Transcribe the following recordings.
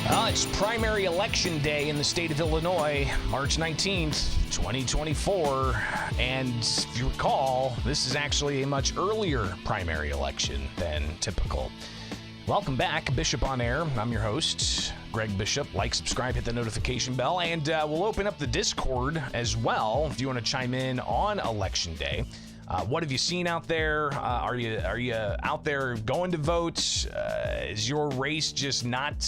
It's primary election day in the state of Illinois, March 19th, 2024. And if you recall, this is actually a much earlier primary election than typical. Welcome back, Bishop on Air. I'm your host, Greg Bishop. Like, subscribe, hit the notification bell, and we'll open up the Discord as well if you want to chime in on Election Day. What have you seen out there? Are you out there going to vote? Is your race just not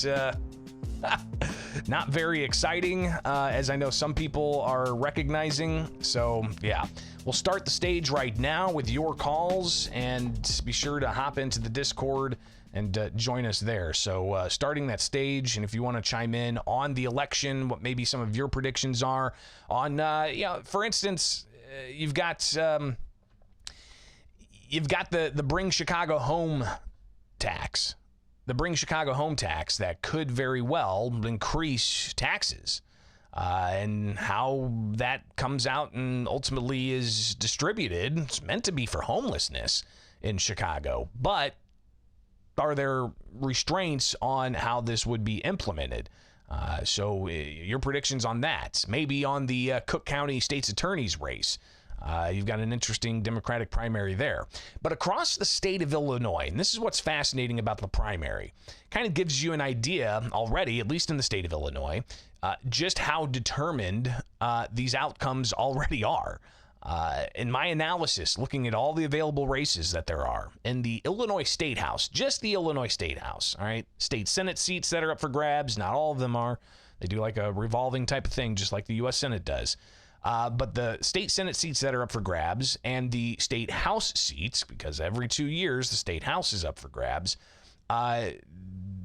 very exciting, as I know some people are recognizing? So, yeah. We'll start the stage right now with your calls, and be sure to hop into the Discord and join us there. So starting that stage, and if you want to chime in on the election, what maybe some of your predictions are on, for instance, you've got the Bring Chicago Home tax. The Bring Chicago Home tax that could very well increase taxes. And how that comes out and ultimately is distributed. It's meant to be for homelessness in Chicago. But are there restraints on how this would be implemented? So your predictions on that. Maybe on the Cook County State's Attorney's race. You've got an interesting Democratic primary there. But across the state of Illinois, and this is what's fascinating about the primary, kind of gives you an idea already, at least in the state of Illinois, just how determined these outcomes already are. In my analysis, looking at all the available races that there are in the Illinois State House, just the Illinois State House, all right? State Senate seats that are up for grabs, not all of them are. They do like a revolving type of thing, just like the U.S. Senate does. But the state Senate seats that are up for grabs and the state House seats, because every 2 years the state House is up for grabs,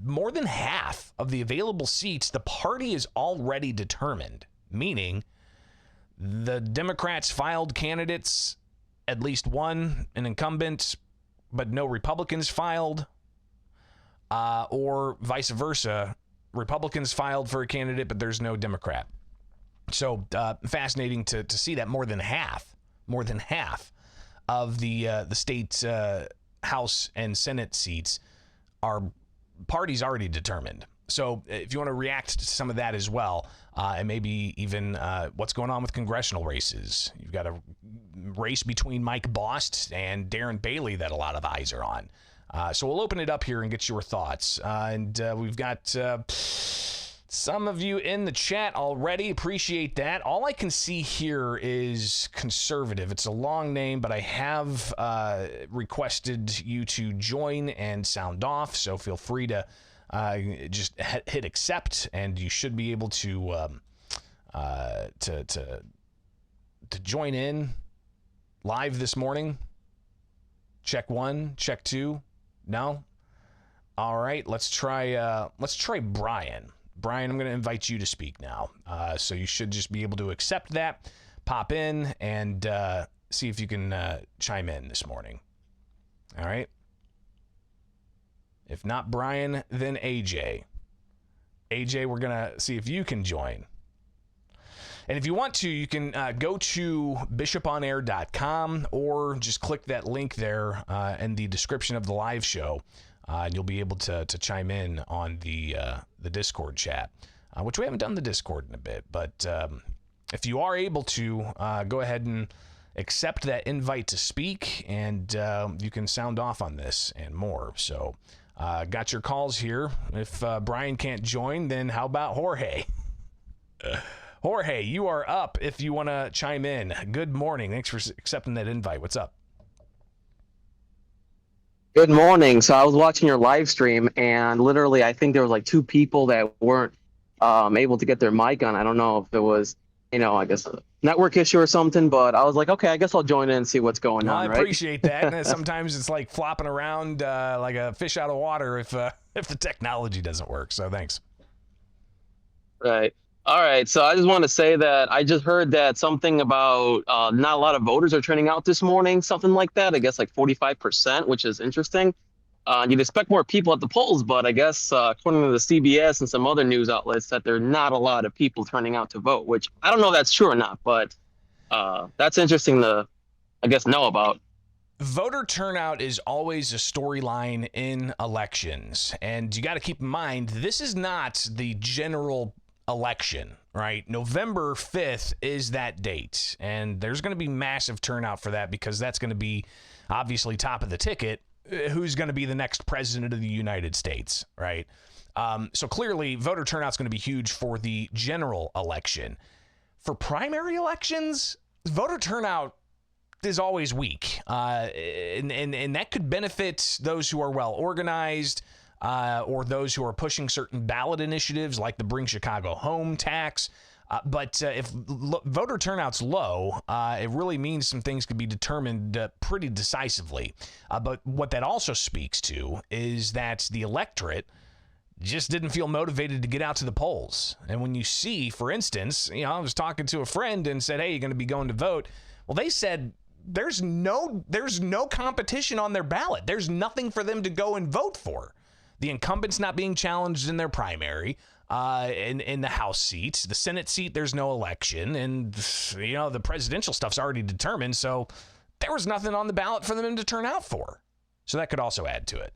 more than half of the available seats, the party is already determined, meaning the Democrats filed candidates, at least one, an incumbent, but no Republicans filed, or vice versa. Republicans filed for a candidate, but there's no Democrat. So fascinating to see that more than half of the state House and Senate seats are parties already determined. So if you want to react to some of that as well, and maybe even what's going on with congressional races. You've got a race between Mike Bost and Darren Bailey that a lot of eyes are on. So we'll open it up here and get your thoughts. And we've got some of you in the chat already. Appreciate that. All I can see here is conservative. It's a long name, but I have requested you to join and sound off. So feel free to just hit accept, and you should be able to join in live this morning. Check 1, check 2. No. All right. Let's try Brian. Brian, I'm going to invite you to speak now. So you should just be able to accept that, pop in, and see if you can chime in this morning. All right. If not Brian, then AJ. AJ, we're going to see if you can join. And if you want to, you can go to bishoponair.com or just click that link there in the description of the live show. And you'll be able to chime in on the Discord chat, which we haven't done the Discord in a bit. But if you are able to, go ahead and accept that invite to speak, and you can sound off on this and more. So got your calls here. If Brian can't join, then how about Jorge? Jorge, you are up if you want to chime in. Good morning. Thanks for accepting that invite. What's up? Good morning. So I was watching your live stream, and literally I think there was like 2 people that weren't able to get their mic on. I don't know if it was, I guess a network issue or something, but I was like, okay, I guess I'll join in and see what's going on. I appreciate that. And sometimes it's like flopping around like a fish out of water if the technology doesn't work. So thanks. Right. All right. So I just want to say that I just heard that something about not a lot of voters are turning out this morning, something like that. I guess like 45%, which is interesting. You'd expect more people at the polls, but I guess according to the CBS and some other news outlets, that there are not a lot of people turning out to vote, which I don't know if that's true or not, but that's interesting to, I guess, know about. voter turnout is always a storyline in elections. And you got to keep in mind, this is not the general election, right? November 5th is that date. And there's going to be massive turnout for that because that's going to be obviously top of the ticket. Who's going to be the next president of the United States, right? So clearly, voter turnout's going to be huge for the general election. For primary elections, voter turnout is always weak, and that could benefit those who are well organized or those who are pushing certain ballot initiatives like the Bring Chicago Home tax. But if voter turnout's low, it really means some things could be determined pretty decisively. But what that also speaks to is that the electorate just didn't feel motivated to get out to the polls. And when you see, for instance, I was talking to a friend and said, hey, you're going to be going to vote. Well, they said there's no competition on their ballot. There's nothing for them to go and vote for. The incumbent's not being challenged in their primary. In the House seat, the Senate seat, there's no election, and the presidential stuff's already determined, so there was nothing on the ballot for them to turn out for. So that could also add to it.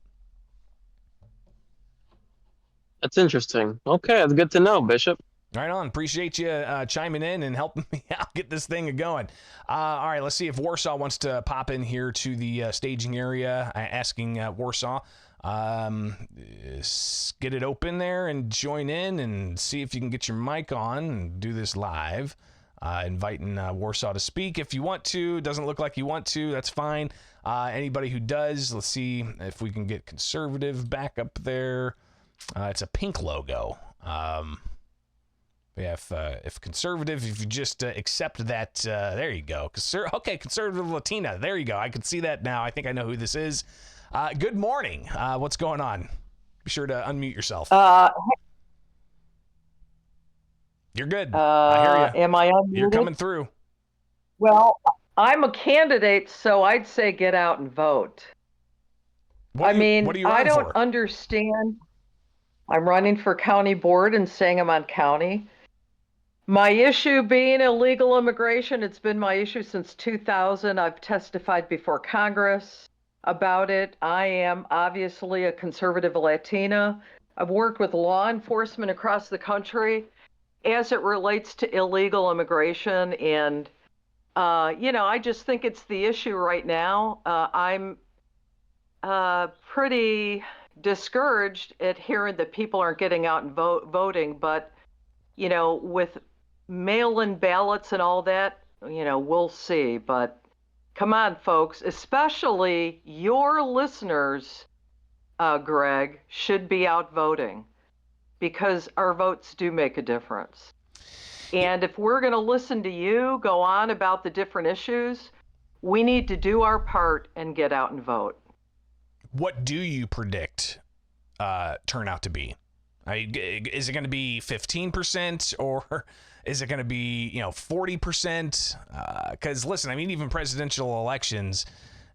That's interesting. Okay, that's good to know, Bishop. Right on. Appreciate you chiming in and helping me out get this thing going. All right, let's see if Warsaw wants to pop in here to the staging area, asking Warsaw. Get it open there and join in and see if you can get your mic on and do this live. Inviting Warsaw to speak if you want to. Doesn't look like you want to. That's fine. Anybody who does, let's see if we can get conservative back up there. It's a pink logo. If conservative, if you just accept that, there you go. Okay, conservative Latina. There you go. I can see that now. I think I know who this is. Good morning. What's going on? Be sure to unmute yourself. You're good. I hear you. Am I unmuted? You're coming through. Well, I'm a candidate, so I'd say get out and vote. What are you I running don't for? understand. I'm running for county board in Sangamon County. My issue being illegal immigration, it's been my issue since 2000. I've testified before Congress about it. I am obviously a conservative Latina. I've worked with law enforcement across the country as it relates to illegal immigration. And, I just think it's the issue right now. I'm pretty discouraged at hearing that people aren't getting out and voting. But, with mail-in ballots and all that, we'll see. But come on, folks, especially your listeners, Greg, should be out voting because our votes do make a difference. And if we're going to listen to you go on about the different issues, we need to do our part and get out and vote. What do you predict turnout to be? Is it going to be 15% or is it going to be 40%? Because listen, even presidential elections,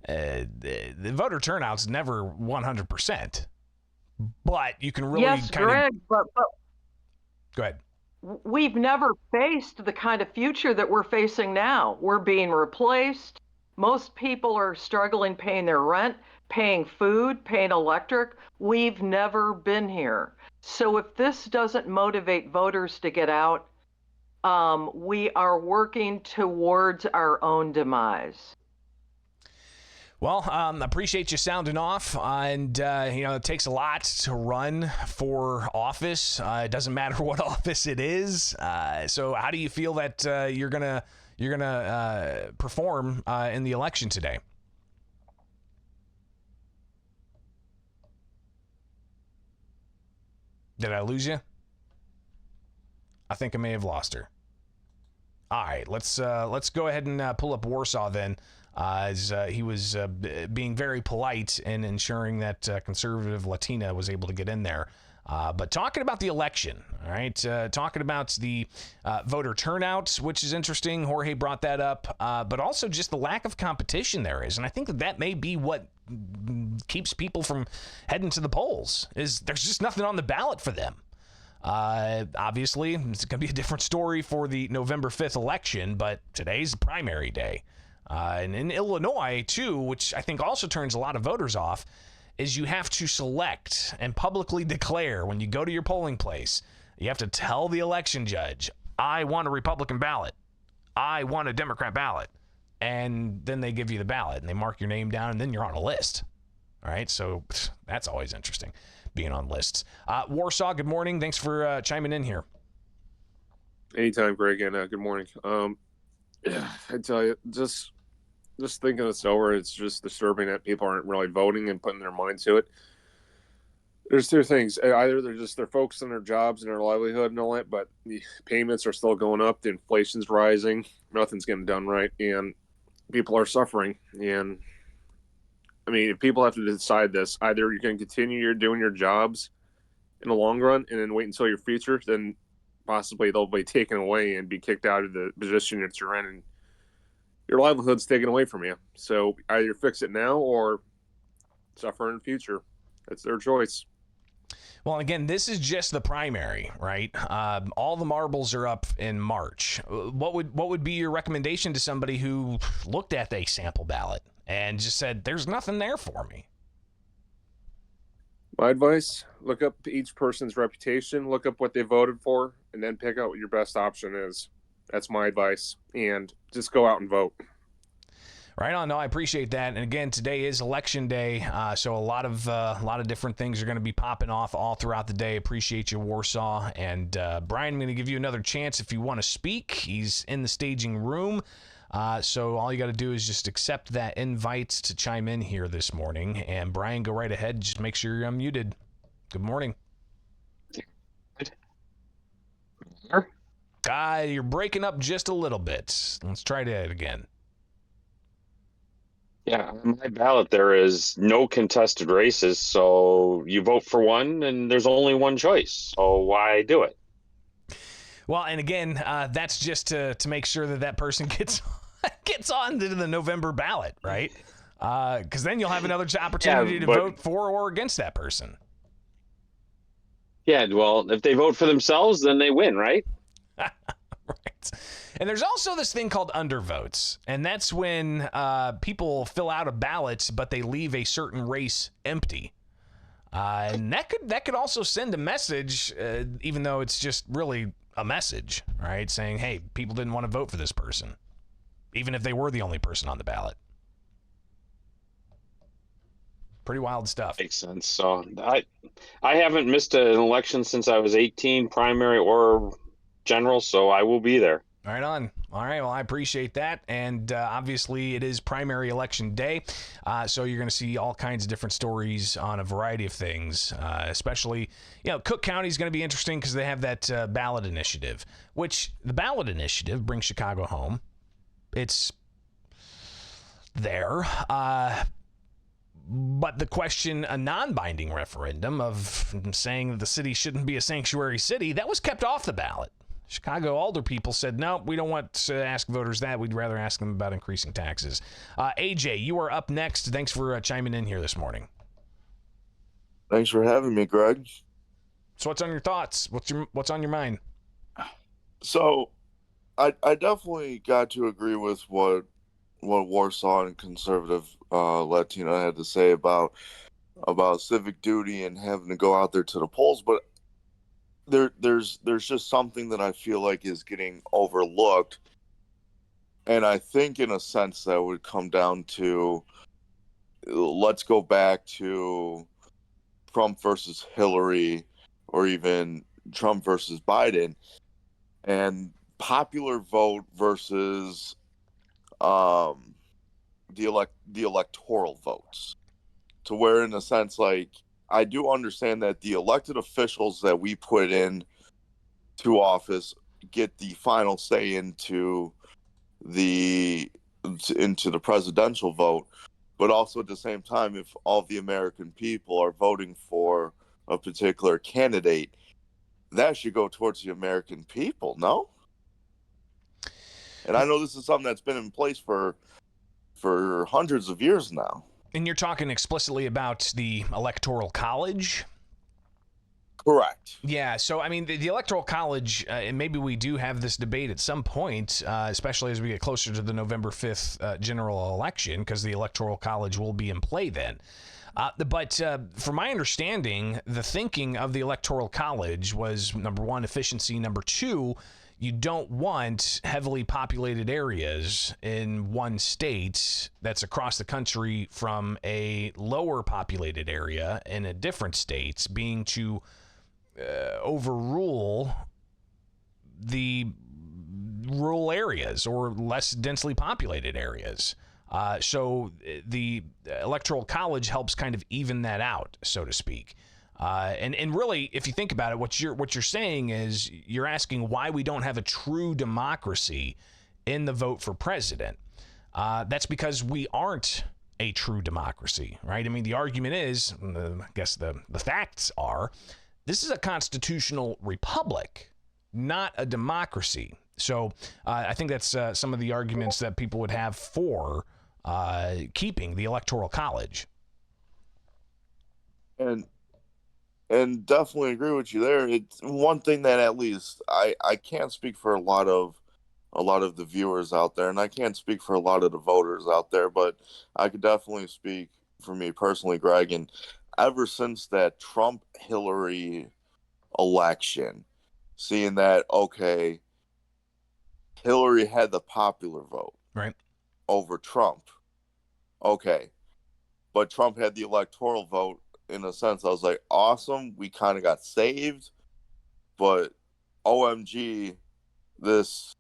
the voter turnout's never 100%. But you can really Greg, but go ahead. We've never faced the kind of future that we're facing now. We're being replaced. Most people are struggling paying their rent, paying food, paying electric. We've never been here. So if this doesn't motivate voters to get out, we are working towards our own demise. Well, appreciate you sounding off, and it takes a lot to run for office. It doesn't matter what office it is. So, how do you feel that you're gonna perform in the election today? Did I lose you? I think I may have lost her. All right, let's go ahead and pull up Warsaw then. As he was being very polite and ensuring that conservative Latina was able to get in there. But talking about the election, all right, talking about the voter turnout, which is interesting. Jorge brought that up, but also just the lack of competition there is. And I think that may be what keeps people from heading to the polls, is there's just nothing on the ballot for them. Obviously, it's going to be a different story for the November 5th election, but today's primary day. And in Illinois, too, which I think also turns a lot of voters off, is you have to select and publicly declare when you go to your polling place. You have to tell the election judge, I want a Republican ballot. I want a Democrat ballot. And then they give you the ballot and they mark your name down and then you're on a list. All right, so that's always interesting, being on lists. Warsaw, good morning. Thanks for chiming in here. Anytime, Greg, and good morning. Yeah, I tell you, just thinking this over, it's just disturbing that people aren't really voting and putting their mind to it. There's two things. Either they're focused on their jobs and their livelihood and all that, but the payments are still going up, the inflation's rising, nothing's getting done right, and people are suffering. And I mean, if people have to decide this, either you're going to continue doing your jobs in the long run and then wait until your future, then possibly they'll be taken away and be kicked out of the position that you're in, and your livelihood's taken away from you. So either fix it now or suffer in the future. That's their choice. Well, again, this is just the primary, right? All the marbles are up in March. What would be your recommendation to somebody who looked at a sample ballot and just said, there's nothing there for me? My advice, look up each person's reputation, look up what they voted for, and then pick out what your best option is. That's my advice. And just go out and vote. Right on. No, I appreciate that. And again, today is election day, so a lot of different things are going to be popping off all throughout the day. Appreciate you, Warsaw. And Brian, I'm going to give you another chance if you want to speak. He's in the staging room, so all you got to do is just accept that invite to chime in here this morning. And Brian, go right ahead. Just make sure you're unmuted. Good morning. You're breaking up just a little bit. Let's try that again. Yeah, on my ballot, there is no contested races, so you vote for one, and there's only one choice. So why do it? Well, and again, that's just to make sure that person gets on to the November ballot, right? Because then you'll have another opportunity to vote for or against that person. Yeah, well, if they vote for themselves, then they win, right? Right. And there's also this thing called undervotes, and that's when people fill out a ballot, but they leave a certain race empty. And that could also send a message, even though it's just really a message, right? Saying, hey, people didn't want to vote for this person, even if they were the only person on the ballot. Pretty wild stuff. Makes sense. So I haven't missed an election since I was 18, primary or general, so I will be there. Right on. All right. Well, I appreciate that. And obviously, it is primary election day. So you're going to see all kinds of different stories on a variety of things, especially, Cook County is going to be interesting because they have that ballot initiative, which the ballot initiative brings Chicago home. It's there. But the question, a non-binding referendum of saying that the city shouldn't be a sanctuary city, that was kept off the ballot. Chicago alder people said, no, we don't want to ask voters that. We'd rather ask them about increasing taxes. AJ, you are up next. Thanks for chiming in here this morning. Thanks for having me, Greg. So what's on your thoughts? What's on your mind? So I definitely got to agree with what Warsaw and conservative Latino had to say about civic duty and having to go out there to the polls, but there's just something that I feel like is getting overlooked, and I think in a sense that would come down to, let's go back to Trump versus Hillary, or even Trump versus Biden, and popular vote versus the electoral votes, to where in a sense, like, I do understand that the elected officials that we put in to office get the final say into the presidential vote, but also at the same time, if all the American people are voting for a particular candidate, that should go towards the American people, no? And I know this is something that's been in place for hundreds of years now. And you're talking explicitly about the Electoral College? Correct. Yeah, so I mean, the Electoral College, and maybe we do have this debate at some point, especially as we get closer to the November 5th general election, because the Electoral College will be in play then. But from my understanding, the thinking of the Electoral College was, number one, efficiency. Number two, you don't want heavily populated areas in one state that's across the country from a lower populated area in a different state being to overrule the rural areas or less densely populated areas. So the Electoral College helps kind of even that out, so to speak. And really, if you think about it, what you're saying is you're asking why we don't have a true democracy in the vote for president. That's because we aren't a true democracy, right? I mean, the argument is, I guess the facts are, this is a constitutional republic, not a democracy. So I think that's some of the arguments that people would have for keeping the Electoral College. And definitely agree with you there. It's one thing that at least I can't speak for a lot of the viewers out there, and I can't speak for a lot of the voters out there, but I could definitely speak for me personally, Greg. And ever since that Trump-Hillary election, seeing that, okay, Hillary had the popular vote right over Trump. Okay. But Trump had the electoral vote. In a sense, I was like, awesome. We kind of got saved. But OMG, this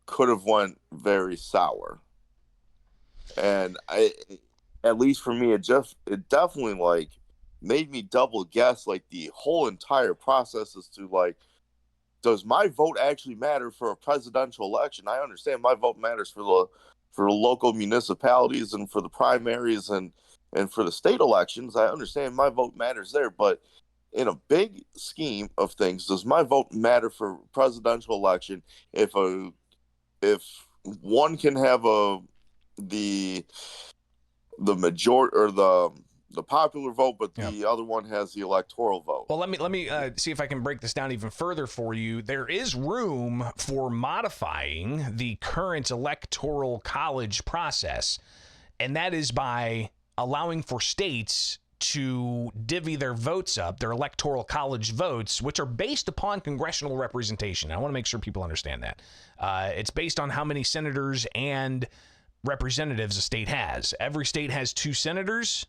could have went very sour. And at least for me, it definitely like made me double guess like the whole entire process as to like, does my vote actually matter for a presidential election? I understand my vote matters for the local municipalities and for the primaries and for the state elections. I understand my vote matters there, but in a big scheme of things, does my vote matter for presidential election if one can have the majority or the popular vote, but the other one has the electoral vote? Well, let me see if I can break this down even further for you. There is room for modifying the current Electoral College process, and that is by allowing for states to divvy their votes up, their Electoral College votes, which are based upon congressional representation. I want to make sure people understand that. It's based on how many senators and representatives a state has. Every state has 2 senators,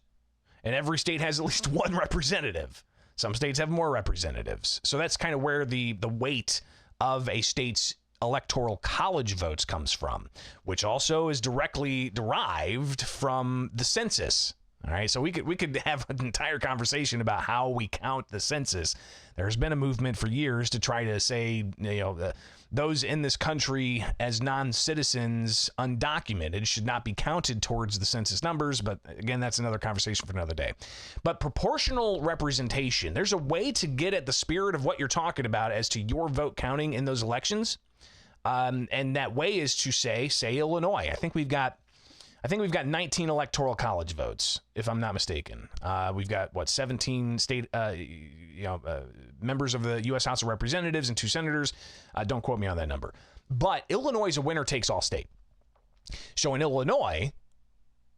and every state has at least 1 representative. Some states have more representatives. So that's kind of where the weight of a state's Electoral College votes comes from, which also is directly derived from the census. All right, so we could have an entire conversation about how we count the census. There's been a movement for years to try to say, those in this country as non-citizens, undocumented, should not be counted towards the census numbers. But again, that's another conversation for another day. But proportional representation, there's a way to get at the spirit of what you're talking about as to your vote counting in those elections. And that way is to say Illinois. I think we've got 19 Electoral College votes, if I'm not mistaken. We've got 17 state, members of the U.S. House of Representatives and 2 senators. Don't quote me on that number. But Illinois is a winner-takes-all state. So in Illinois,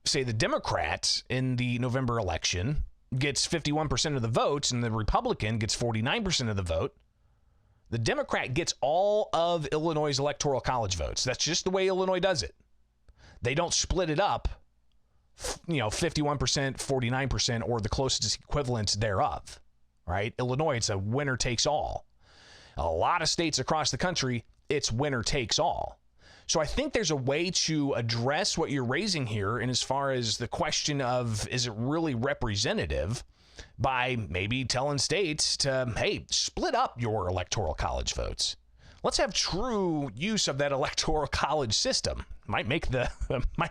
say the Democrat in the November election gets 51% of the votes, and the Republican gets 49% of the vote. The Democrat gets all of Illinois' Electoral College votes. That's just the way Illinois does it. They don't split it up, 51%, 49%, or the closest equivalent thereof, right? Illinois, it's a winner takes all. A lot of states across the country, it's winner takes all. So I think there's a way to address what you're raising here, and as far as the question of, is it really representative, by maybe telling states to, hey, split up your Electoral College votes. Let's have true use of that Electoral College system. Might make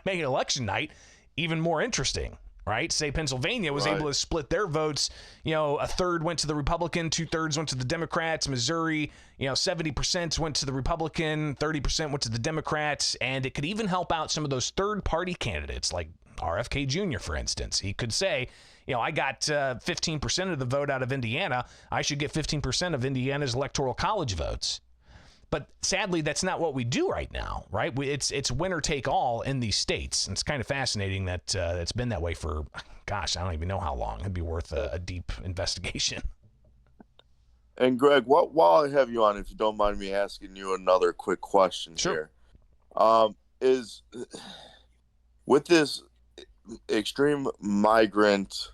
election night even more interesting, right? Say Pennsylvania was able to split their votes. A third went to the Republican, 2/3 went to the Democrats. Missouri, 70% went to the Republican, 30% went to the Democrats, and it could even help out some of those third-party candidates like RFK Jr., for instance. He could say, I got 15% of the vote out of Indiana. I should get 15% of Indiana's electoral college votes. But sadly, that's not what we do right now, right? It's winner take all in these states. And it's kind of fascinating that it's been that way for, gosh, I don't even know how long. It'd be worth a deep investigation. And Greg, while I have you on, if you don't mind me asking you another quick question Sure. here, is with this extreme migrant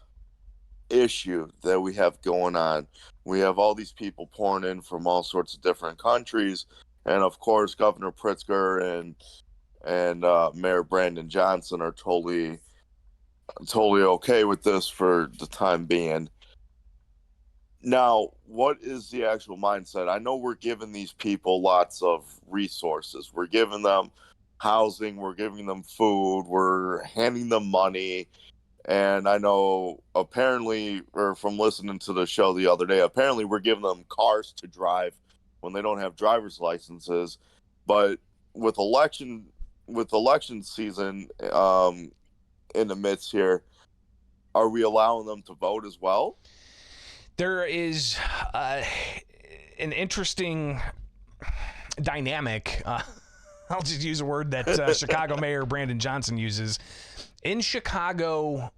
issue that we have going on, we have all these people pouring in from all sorts of different countries, and of course, Governor Pritzker and Mayor Brandon Johnson are totally okay with this for the time being. Now, what is the actual mindset? I know we're giving these people lots of resources. We're giving them housing, we're giving them food, we're handing them money. And I know apparently, or from listening to the show the other day, apparently we're giving them cars to drive when they don't have driver's licenses. But with election season in the midst here, are we allowing them to vote as well? There is an interesting dynamic. I'll just use a word that Chicago Mayor Brandon Johnson uses. In Chicago,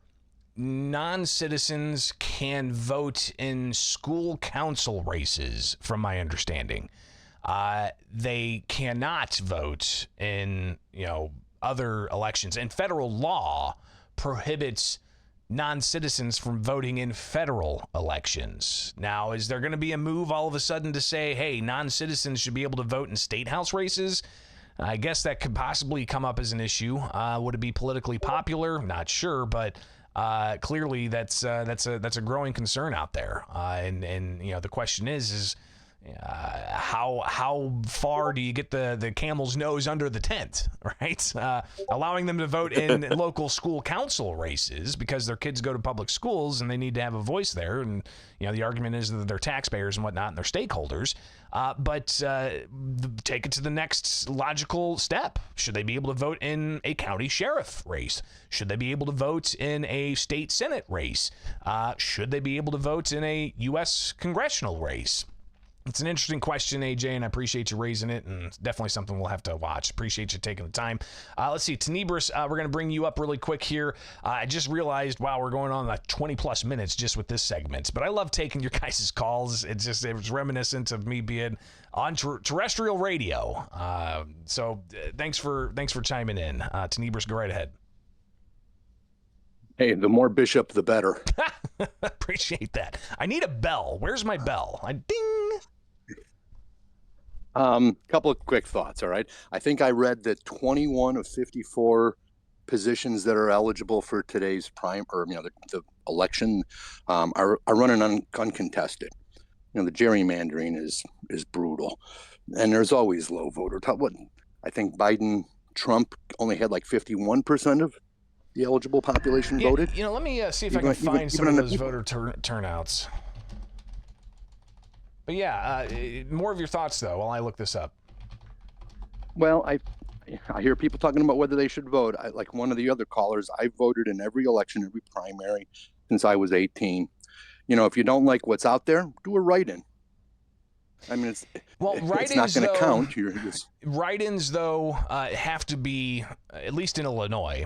non-citizens can vote in school council races, from my understanding. They cannot vote in, other elections. And federal law prohibits non-citizens from voting in federal elections. Now, is there going to be a move all of a sudden to say, hey, non-citizens should be able to vote in state house races? I guess that could possibly come up as an issue. Would it be politically popular? Not sure, but clearly that's a growing concern out there. And the question is how far do you get the camel's nose under the tent, right? Allowing them to vote in local school council races because their kids go to public schools and they need to have a voice there. And, the argument is that they're taxpayers and whatnot and they're stakeholders. But take it to the next logical step. Should they be able to vote in a county sheriff race? Should they be able to vote in a state senate race? Should they be able to vote in a U.S. congressional race? It's an interesting question, AJ, and I appreciate you raising it, and it's definitely something we'll have to watch. Appreciate you taking the time. Let's see, Tenebris, we're going to bring you up really quick here. I just realized, wow, we're going on like 20-plus minutes just with this segment, but I love taking your guys' calls. It was reminiscent of me being on terrestrial radio. So thanks for chiming in. Tenebris, go right ahead. Hey, the more bishop, the better. Appreciate that. I need a bell. Where's my bell? Ding. Couple of quick thoughts. All right. I think I read that 21 of 54 positions that are eligible for today's the election are running uncontested. The gerrymandering is brutal, and there's always low voter. I think Biden, Trump only had like 51% of the eligible population voted. Let me see if I can find some of those voter turnouts. But yeah, more of your thoughts though while I look this up. Well, I hear people talking about whether they should vote. Like one of the other callers, I voted in every election, every primary since I was 18. If you don't like what's out there, do a write-in. I mean, it's not going to count. Write-ins, though, have to be, at least in Illinois,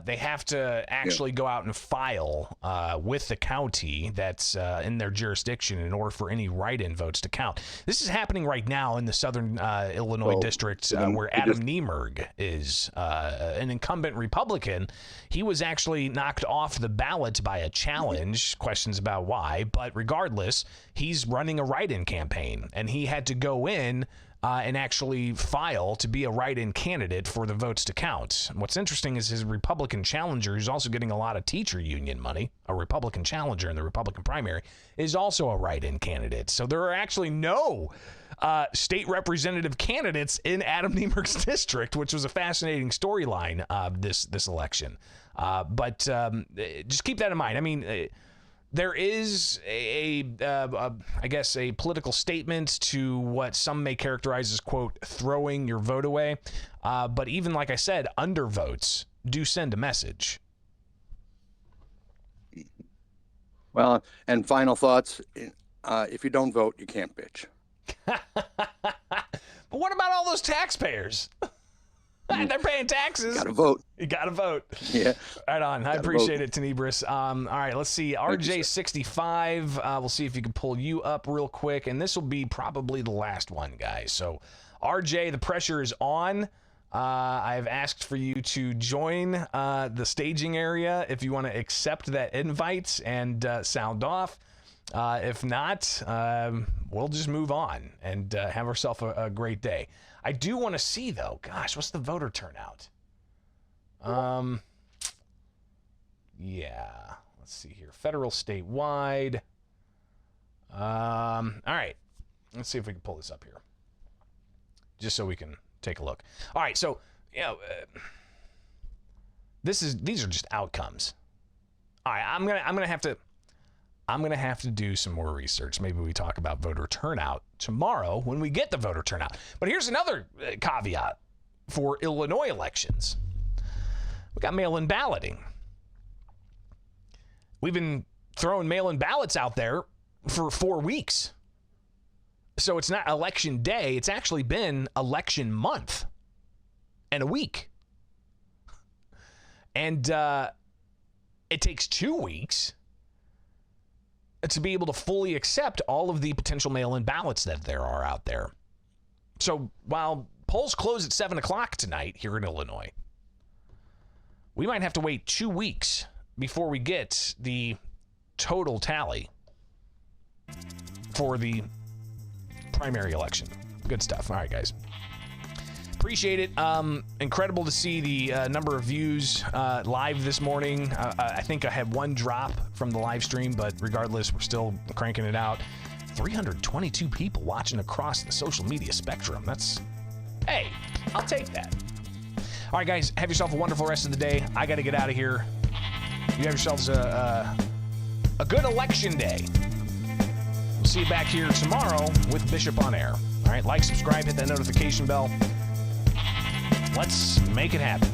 they have to actually go out and file with the county that's in their jurisdiction in order for any write-in votes to count. This is happening right now in the southern Illinois district where Adam Niemerg is an incumbent Republican. He was actually knocked off the ballot by a challenge, questions about why, but regardless, he's running a write-in campaign, and he had to go in and actually file to be a write-in candidate for the votes to count. What's interesting is his Republican challenger, who's also getting a lot of teacher union money, a Republican challenger in the Republican primary, is also a write-in candidate. So there are actually no state representative candidates in Adam Niemerg's district, which was a fascinating storyline this election. But just keep that in mind. I mean, there is I guess a political statement to what some may characterize as, quote, throwing your vote away. But even like I said, undervotes do send a message. Well, and final thoughts. If you don't vote, you can't bitch. But what about all those taxpayers? They're paying taxes. Got to vote. You got to vote. Yeah. Right on. I appreciate it, Tenebris. All right, let's see. RJ65. We'll see if you can pull you up real quick. And this will be probably the last one, guys. So, RJ, the pressure is on. I've asked for you to join the staging area if you want to accept that invite and sound off. If not, we'll just move on and have ourselves a great day. I do want to see, though, gosh, what's the voter turnout? Yeah, let's see here. Federal, statewide. All right, let's see if we can pull this up here, just so we can take a look. All right, so these are just outcomes. All right, I'm gonna have to do some more research. Maybe we talk about voter turnout tomorrow when we get the voter turnout. But here's another caveat for Illinois elections. We got mail-in balloting. We've been throwing mail-in ballots out there for 4 weeks. So it's not election day. It's actually been election month and a week. And it takes 2 weeks to be able to fully accept all of the potential mail-in ballots that there are out there. So while polls close at 7 o'clock tonight here in Illinois, we might have to wait 2 weeks before we get the total tally for the primary election. Good stuff. All right, guys. Appreciate it. Incredible to see the number of views live this morning. I think I had one drop from the live stream, but regardless, we're still cranking it out. 322 people watching across the social media spectrum. Hey, I'll take that. All right, guys, have yourself a wonderful rest of the day. I got to get out of here. You have yourselves a good election day. We'll see you back here tomorrow with Bishop on Air. All right, like, subscribe, hit that notification bell. Let's make it happen.